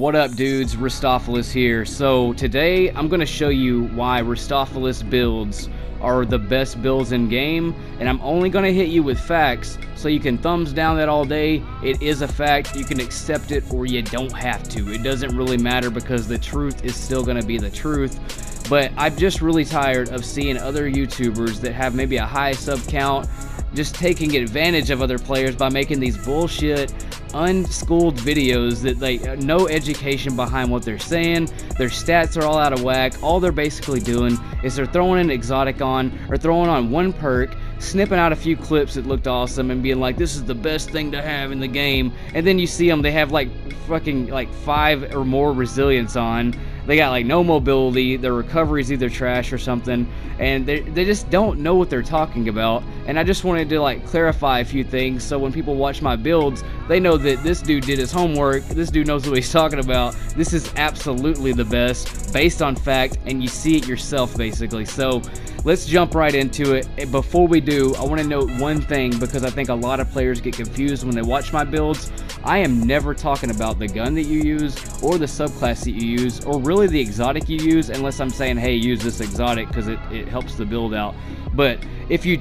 What up, dudes? Rustopholis here. So today I'm going to show you why Rustopholis builds are the best builds in game, and I'm only going to hit you with facts, so you can thumbs down that all day. It is a fact. You can accept it or you don't have to. It doesn't really matter because the truth is still going to be the truth. But I'm just really tired of seeing other YouTubers that have maybe a high sub count just taking advantage of other players by making these bullshit unschooled videos that no education behind what they're saying. Their stats are all out of whack. All they're basically doing is they're throwing an exotic on or throwing on one perk, snipping out a few clips that looked awesome and being like, this is the best thing to have in the game. And then you see them, they have like fucking 5 or more resilience on. They got like no mobility, their recovery is either trash or something, and they just don't know what they're talking about. And I just wanted to like clarify a few things so when people watch my builds, they know that this dude did his homework, this dude knows what he's talking about. This is absolutely the best, based on fact, and you see it yourself basically. So let's jump right into it. Before we do, I want to note one thing because I think a lot of players get confused when they watch my builds. I am never talking about the gun that you use or the subclass that you use or really the exotic you use, unless I'm saying, hey, use this exotic because it helps the build out. But if you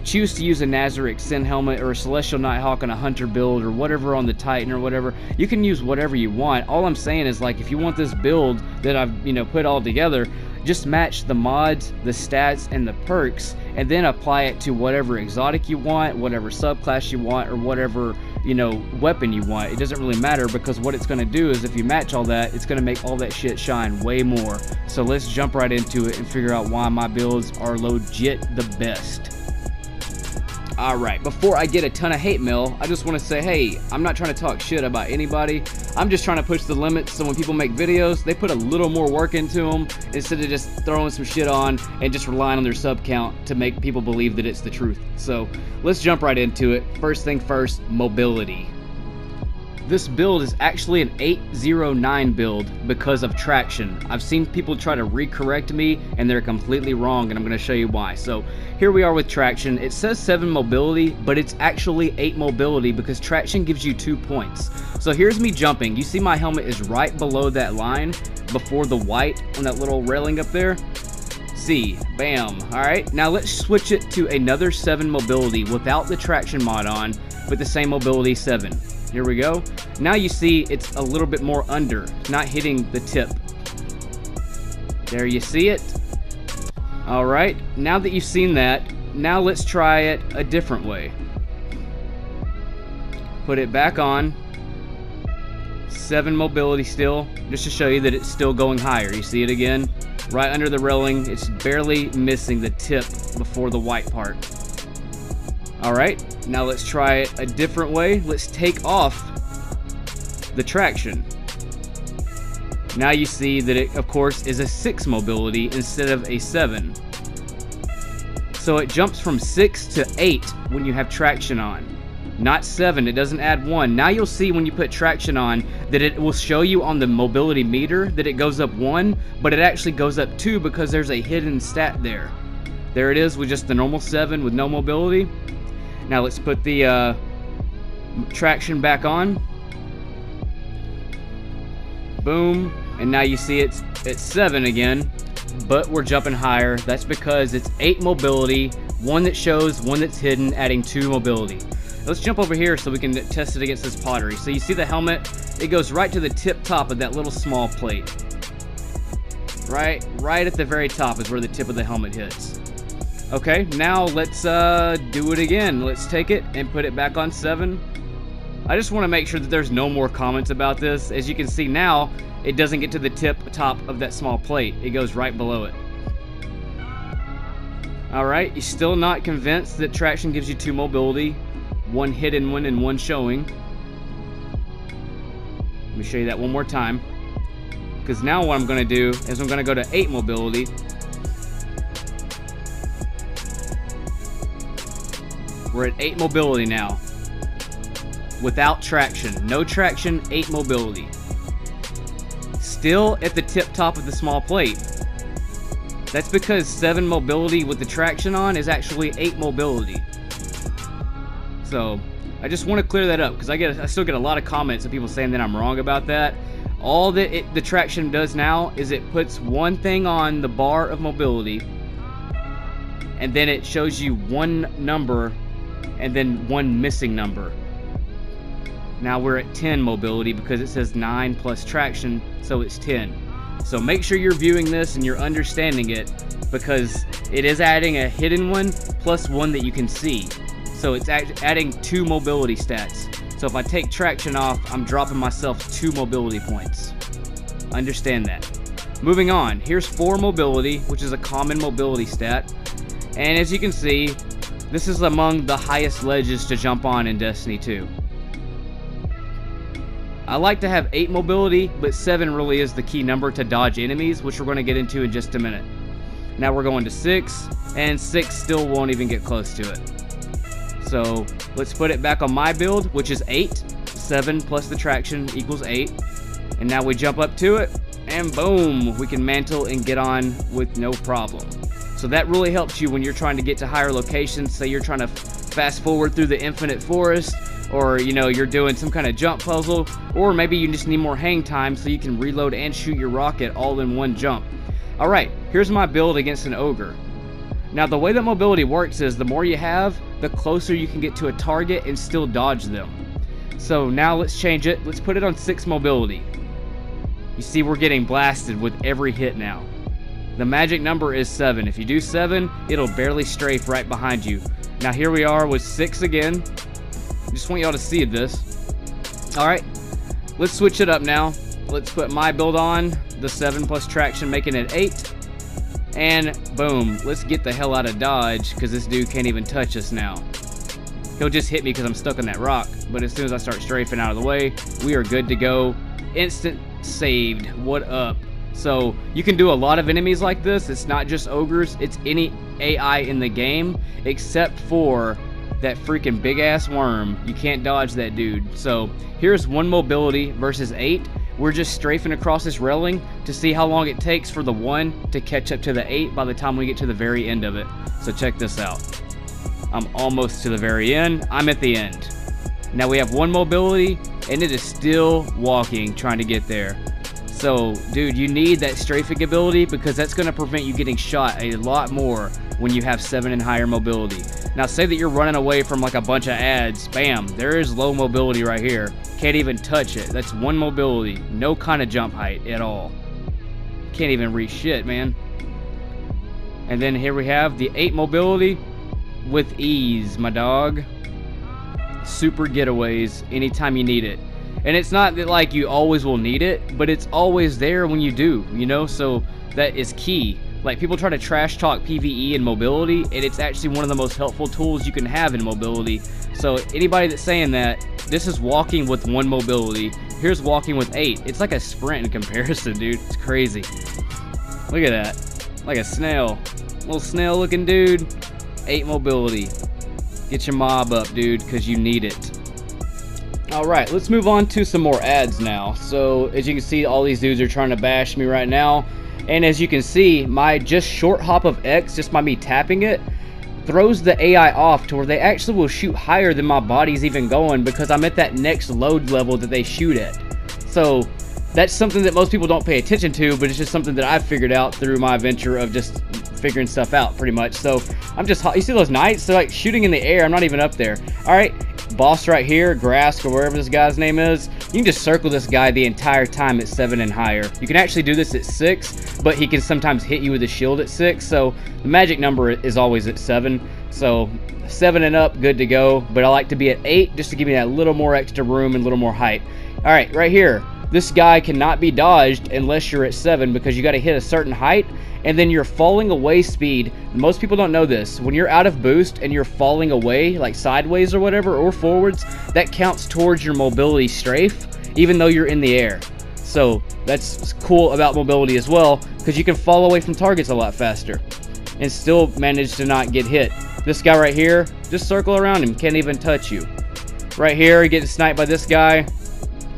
choose to use a Nazarick Sin helmet or a Celestial Nighthawk on a Hunter build or whatever on the Titan or whatever, you can use whatever you want. All I'm saying is, like, if you want this build that I've put all together, just match the mods, the stats, and the perks, and then apply it to whatever exotic you want, whatever subclass you want, or whatever weapon you want. It doesn't really matter, because what it's going to do is if you match all that, it's going to make all that shit shine way more. So let's jump right into it and figure out why my builds are legit the best. Alright, before I get a ton of hate mail, I just want to say, hey, I'm not trying to talk shit about anybody. I'm just trying to push the limits so when people make videos, they put a little more work into them instead of just throwing some shit on and just relying on their sub count to make people believe that it's the truth. So let's jump right into it. First thing first, mobility. This build is actually an 809 build because of traction. I've seen people try to recorrect me and they're completely wrong, and I'm going to show you why. So here we are with traction. It says 7 mobility, but it's actually 8 mobility because traction gives you 2 points. So here's me jumping. You see my helmet is right below that line before the white on that little railing up there. See, bam. Alright, now let's switch it to another 7 mobility without the traction mod on, but the same mobility 7. Here we go. Now you see it's a little bit more under, not hitting the tip. There, you see it? Alright, now that you've seen that, now let's try it a different way. Put it back on. 7 mobility still, just to show you that it's still going higher. You see it again? Right under the railing, it's barely missing the tip before the white part. Alright, now let's try it a different way. Let's take off the traction. Now you see that it, of course, is a 6 mobility instead of a 7. So it jumps from 6 to 8 when you have traction on. Not 7, it doesn't add 1. Now you'll see when you put traction on that it will show you on the mobility meter that it goes up 1, but it actually goes up 2 because there's a hidden stat there. There it is with just the normal 7 with no mobility. Now let's put the traction back on. Boom. And now you see it's 7 again, but we're jumping higher. That's because it's 8 mobility, 1 that shows, 1 that's hidden, adding 2 mobility. Let's jump over here so we can test it against this pottery. So you see the helmet? It goes right to the tip top of that little small plate. Right at the very top is where the tip of the helmet hits. Okay, now let's do it again. Let's take it and put it back on 7. I just want to make sure that there's no more comments about this. As you can see now, it doesn't get to the top of that small plate. It goes right below it. Alright, you're still not convinced that traction gives you 2 mobility, 1 hidden one and 1 showing. Let me show you that one more time. Because now what I'm going to do is I'm going to go to 8 mobility. We're at 8 mobility now. Without traction. No traction, 8 mobility. Still at the tip top of the small plate. That's because 7 mobility with the traction on is actually 8 mobility. So I just want to clear that up because I still get a lot of comments of people saying that I'm wrong about that. All that the traction does now is it puts one thing on the bar of mobility, and then it shows you one number and then one missing number. Now we're at 10 mobility because it says 9 plus traction, so it's 10. So make sure you're viewing this and you're understanding it, because it is adding a hidden one plus one that you can see. So it's adding 2 mobility stats. So if I take traction off, I'm dropping myself 2 mobility points. Understand that. Moving on, here's 4 mobility, which is a common mobility stat. And as you can see, this is among the highest ledges to jump on in Destiny 2. I like to have 8 mobility, but 7 really is the key number to dodge enemies, which we're going to get into in just a minute. Now we're going to 6, and 6 still won't even get close to it. So let's put it back on my build, which is 8. 7 plus the traction equals 8. And now we jump up to it, and boom, we can mantle and get on with no problem. So that really helps you when you're trying to get to higher locations. Say you're trying to fast forward through the infinite forest, or you know, you're doing some kind of jump puzzle, or maybe you just need more hang time so you can reload and shoot your rocket all in one jump. Alright, here's my build against an ogre. Now the way that mobility works is the more you have, the closer you can get to a target and still dodge them. So now let's change it. Let's put it on 6 mobility. You see we're getting blasted with every hit now. The magic number is 7. If you do 7, it'll barely strafe right behind you. Now here we are with 6 again. Just want y'all to see this. Alright, let's switch it up now. Let's put my build on, the 7 plus traction making it 8. And boom, let's get the hell out of dodge, because this dude can't even touch us now. He'll just hit me because I'm stuck on that rock, but as soon as I start strafing out of the way, we are good to go. Instant saved. What up? So you can do a lot of enemies like this. It's not just ogres, it's any AI in the game, except for that freaking big ass worm. You can't dodge that dude. So here's 1 mobility versus 8. We're just strafing across this railing to see how long it takes for the 1 to catch up to the 8 by the time we get to the very end of it. So check this out. I'm almost to the very end. I'm at the end. Now we have 1 mobility and it is still walking, trying to get there. So dude, you need that strafing ability, because that's going to prevent you getting shot a lot more when you have 7 and higher mobility. Now say that you're running away from like a bunch of ads, bam, there is low mobility right here. Can't even touch it. That's 1 mobility, no kind of jump height at all. Can't even reach shit, man. And then here we have the 8 mobility with ease, my dog. Super getaways anytime you need it. And it's not that like you always will need it, but it's always there when you do, you know, so that is key. Like people try to trash talk PvE and mobility, and it's actually one of the most helpful tools you can have in mobility. So anybody that's saying that, this is walking with 1 mobility. Here's walking with 8. It's like a sprint in comparison, dude. It's crazy. Look at that. Like a snail. Little snail looking dude. 8 mobility. Get your mob up, dude, because you need it. Alright, let's move on to some more ads now. So as you can see, all these dudes are trying to bash me right now. And as you can see, my just short hop of X, just by me tapping it, throws the AI off to where they actually will shoot higher than my body's even going, because I'm at that next load level that they shoot at. So that's something that most people don't pay attention to, but it's just something that I've figured out through my venture of just figuring stuff out pretty much. So I'm just, you see those knights? They're like shooting in the air. I'm not even up there. Alright, boss right here, Grask or wherever this guy's name is. You can just circle this guy the entire time at 7 and higher. You can actually do this at 6, but he can sometimes hit you with a shield at 6. So the magic number is always at 7. So 7 and up, good to go. But I like to be at 8 just to give me that little more extra room and a little more height. Alright, right here. This guy cannot be dodged unless you're at 7, because you got to hit a certain height, and then your falling away speed, most people don't know this, when you're out of boost and you're falling away, like sideways or whatever, or forwards, that counts towards your mobility strafe, even though you're in the air. So that's cool about mobility as well, because you can fall away from targets a lot faster and still manage to not get hit. This guy right here, just circle around him, can't even touch you. Right here, you're getting sniped by this guy,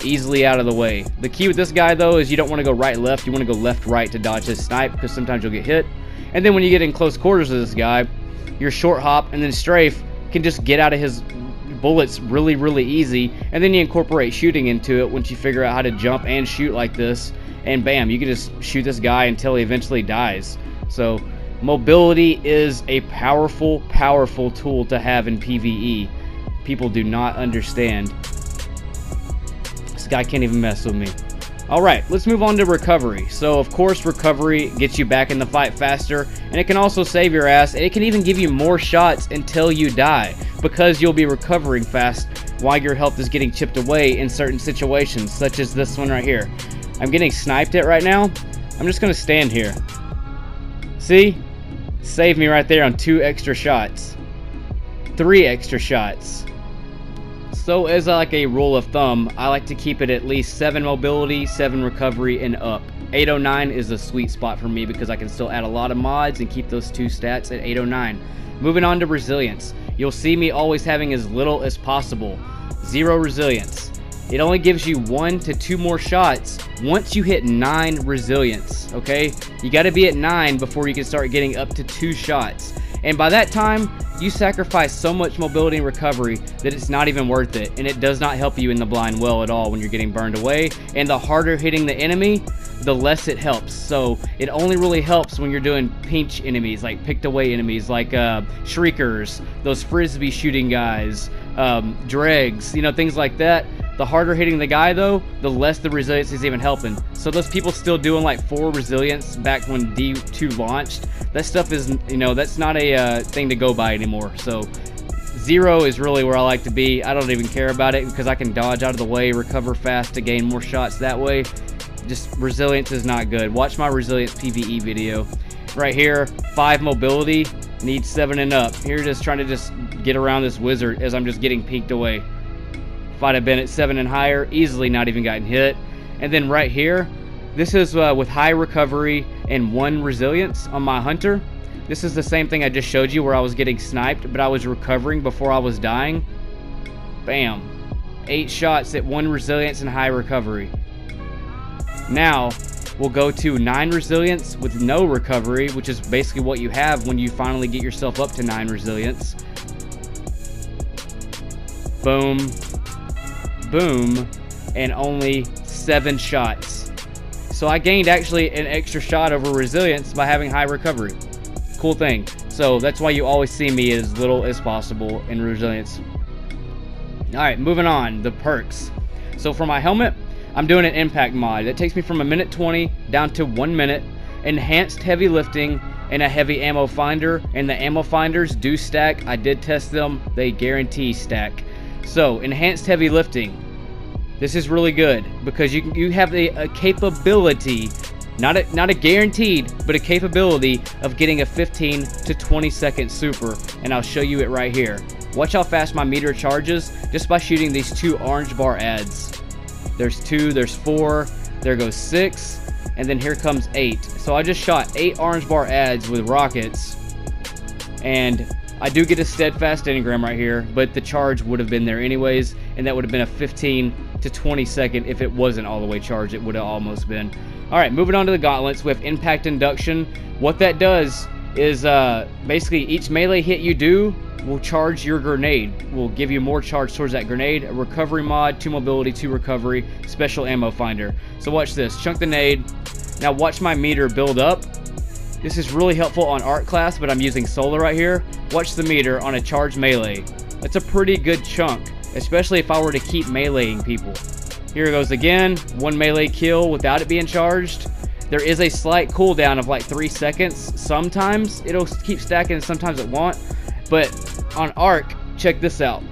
easily out of the way. The key with this guy though is you don't want to go right left, you want to go left right to dodge his snipe, because sometimes you'll get hit. And then when you get in close quarters with this guy, your short hop and then strafe can just get out of his bullets really easy, and then you incorporate shooting into it once you figure out how to jump and shoot like this, and bam, you can just shoot this guy until he eventually dies. So mobility is a powerful tool to have in PvE. People do not understand. This guy can't even mess with me. Alright, let's move on to recovery. So of course recovery gets you back in the fight faster, and it can also save your ass, and it can even give you more shots until you die, because you'll be recovering fast while your health is getting chipped away in certain situations, such as this one right here. I'm getting sniped at right now. I'm just going to stand here. See? Saved me right there on 2 extra shots. 3 extra shots. So as like a rule of thumb, I like to keep it at least 7 mobility, 7 recovery, and up. 809 is a sweet spot for me because I can still add a lot of mods and keep those 2 stats at 809. Moving on to resilience. You'll see me always having as little as possible. 0 resilience. It only gives you 1 to 2 more shots once you hit 9 resilience, okay? You gotta be at 9 before you can start getting up to 2 shots. And by that time, you sacrifice so much mobility and recovery that it's not even worth it. And it does not help you in the blind well at all when you're getting burned away. And the harder hitting the enemy, the less it helps. So it only really helps when you're doing pinch enemies, like picked away enemies, like shriekers, those frisbee shooting guys, dregs, you know, things like that. The harder hitting the guy though, the less the resilience is even helping. So those people still doing like 4 resilience back when D2 launched, that stuff is, you know, that's not a thing to go by anymore. So 0 is really where I like to be. I don't even care about it because I can dodge out of the way, recover fast to gain more shots that way. Just resilience is not good. Watch my resilience PvE video. Right here, 5 mobility, needs 7 and up. Here just trying to just get around this wizard as I'm just getting pinked away. If I'd have been at 7 and higher, easily not even gotten hit. And then right here, this is with high recovery and 1 resilience on my hunter. This is the same thing I just showed you where I was getting sniped, but I was recovering before I was dying. Bam. 8 shots at 1 resilience and high recovery. Now, we'll go to 9 resilience with no recovery, which is basically what you have when you finally get yourself up to 9 resilience. Boom. Boom. And only 7 shots. So I gained actually an extra shot over resilience by having high recovery. Cool thing. So that's why you always see me as little as possible in resilience. Alright, moving on. The perks. So for my helmet, I'm doing an impact mod. That takes me from 1:20 down to 1 minute. Enhanced heavy lifting and a heavy ammo finder. And the ammo finders do stack. I did test them. They guarantee stack. So enhanced heavy lifting. This is really good because you have a capability, not a guaranteed, but a capability of getting a 15 to 20 second super. And I'll show you it right here. Watch how fast my meter charges just by shooting these 2 orange bar ads. There's 2, there's 4, there goes 6, and then here comes 8. So I just shot 8 orange bar ads with rockets, and I do get a steadfast engram right here, but the charge would have been there anyways, and that would have been a 15 to 20 second if it wasn't all the way charged. It would have almost been. Alright, moving on to the gauntlets with impact induction. What that does is basically each melee hit you do will charge your grenade, will give you more charge towards that grenade. A recovery mod, 2 mobility, 2 recovery, special ammo finder. So watch this, chunk the nade. Now watch my meter build up. This is really helpful on art class, but I'm using solar right here. Watch the meter on a charged melee. That's a pretty good chunk, especially if I were to keep meleeing people. Here it goes again, 1 melee kill without it being charged. There is a slight cooldown of like 3 seconds. Sometimes it'll keep stacking and sometimes it won't. But on arc, check this out.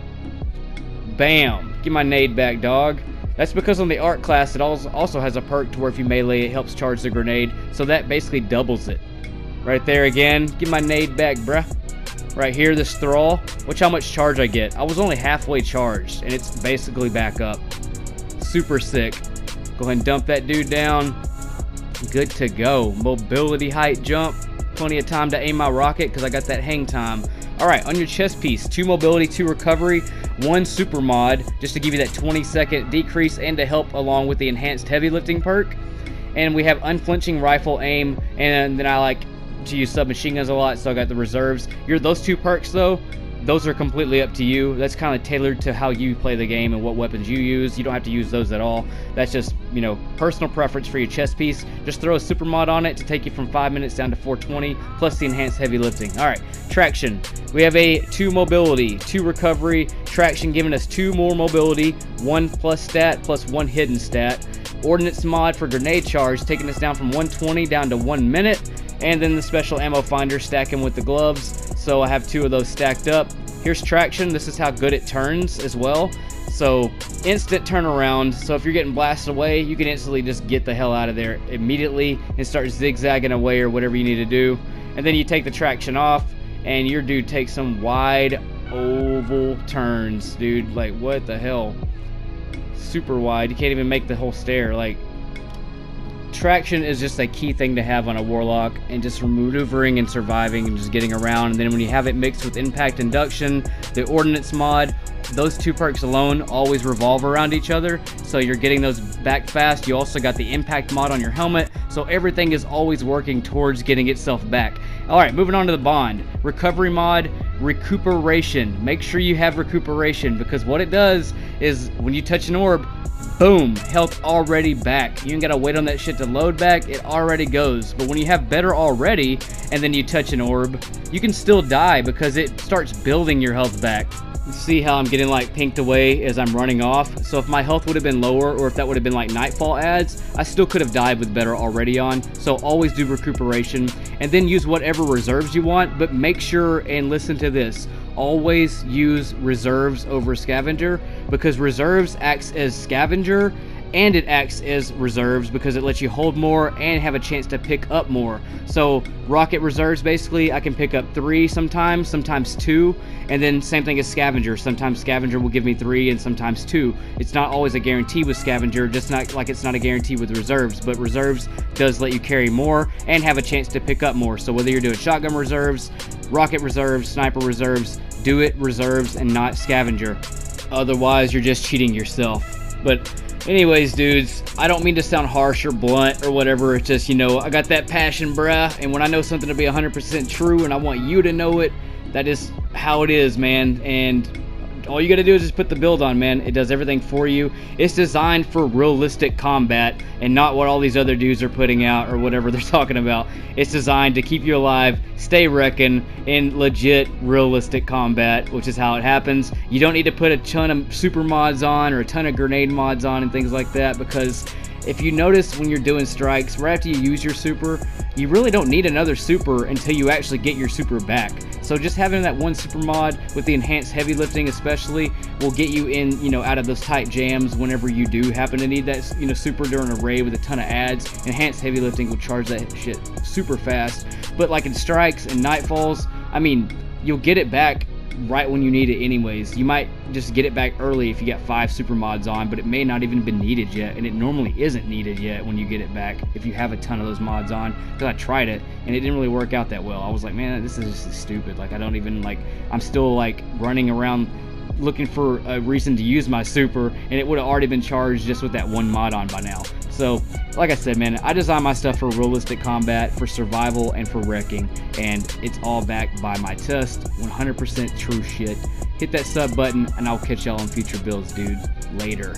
Bam. Get my nade back, dog. That's because on the arc class, it also has a perk to where if you melee, it helps charge the grenade. So that basically doubles it. Right there again. Get my nade back, bruh. Right here, this thrall. Watch how much charge I get. I was only halfway charged, and it's basically back up. Super sick. Go ahead and dump that dude down. Good to go. Mobility height jump. Plenty of time to aim my rocket because I got that hang time. Alright, on your chest piece, 2 mobility, 2 recovery, 1 super mod, just to give you that 20-second decrease and to help along with the enhanced heavy lifting perk. And we have unflinching rifle aim, and then I like to use submachine guns a lot, so I got the reserves. Those 2 perks though, those are completely up to you. That's kind of tailored to how you play the game and what weapons you use. You don't have to use those at all. That's just, you know, personal preference for your chest piece. Just throw a super mod on it to take you from 5 minutes down to 420, plus the enhanced heavy lifting. All right, traction. We have a 2 mobility, 2 recovery, traction giving us 2 more mobility, 1 plus stat plus 1 hidden stat. Ordnance mod for grenade charge, taking us down from 120 down to 1 minute. And then the special ammo finder stacking with the gloves. So I have 2 of those stacked up. Here's traction. This is how good it turns as well. So instant turnaround. So if you're getting blasted away, you can instantly just get the hell out of there immediately and start zigzagging away or whatever you need to do. And then you take the traction off and your dude takes some wide oval turns, dude. Like, what the hell? Super wide. You can't even make the whole stair. Like, traction is just a key thing to have on a warlock, and just maneuvering and surviving and just getting around. And then when you have it mixed with impact induction, the ordnance mod, those 2 perks alone always revolve around each other, so you're getting those back fast. You also got the impact mod on your helmet, so everything is always working towards getting itself back. All right, moving on to the bond. Recovery mod, recuperation. Make sure you have recuperation, because what it does is when you touch an orb, boom, health already back. You ain't gotta wait on that shit to load back, it already goes. But when you have better already and then you touch an orb, you can still die because it starts building your health back. See how I'm getting like pinked away as I'm running off? So if my health would have been lower, or if that would have been like nightfall ads, I still could have died with better already on. So always do recuperation, and then use whatever reserves you want, but make sure and listen to this. Always use reserves over scavenger, because reserves acts as scavenger and it acts as reserves because it lets you hold more and have a chance to pick up more. So rocket reserves, basically I can pick up 3 sometimes 2, and then same thing as scavenger. Sometimes scavenger will give me 3 and sometimes 2. It's not always a guarantee with scavenger, just not like it's not a guarantee with reserves, but reserves does let you carry more and have a chance to pick up more. So whether you're doing shotgun reserves, rocket reserves, sniper reserves, do it reserves and not scavenger. Otherwise you're just cheating yourself. But anyways, dudes, I don't mean to sound harsh or blunt or whatever. It's just, you know, I got that passion, bruh. And when I know something to be 100% true and I want you to know it, that is how it is, man. And all you got to do is just put the build on, man. It does everything for you. It's designed for realistic combat and not what all these other dudes are putting out or whatever they're talking about. It's designed to keep you alive, stay wrecking, in legit realistic combat, which is how it happens. You don't need to put a ton of super mods on or a ton of grenade mods on and things like that, because if you notice when you're doing strikes, right after you use your super, you really don't need another super until you actually get your super back. So just having that one super mod with the enhanced heavy lifting especially will get you in, you know, out of those tight jams whenever you do happen to need that, you know, super during a raid with a ton of ads. Enhanced heavy lifting will charge that shit super fast. But like in strikes and nightfalls, I mean, you'll get it back right when you need it anyways. You might just get it back early if you got 5 super mods on, but it may not even been needed yet, and it normally isn't needed yet when you get it back if you have a ton of those mods on, because I tried it and it didn't really work out that well. I was like, man, this is just stupid. Like, I don't even, like, I'm still like running around looking for a reason to use my super, and it would have already been charged just with that one mod on by now. So like I said, man, I design my stuff for realistic combat, for survival, and for wrecking, and it's all backed by my test, 100% true shit. Hit that sub button and I'll catch y'all on future builds, dude. Later.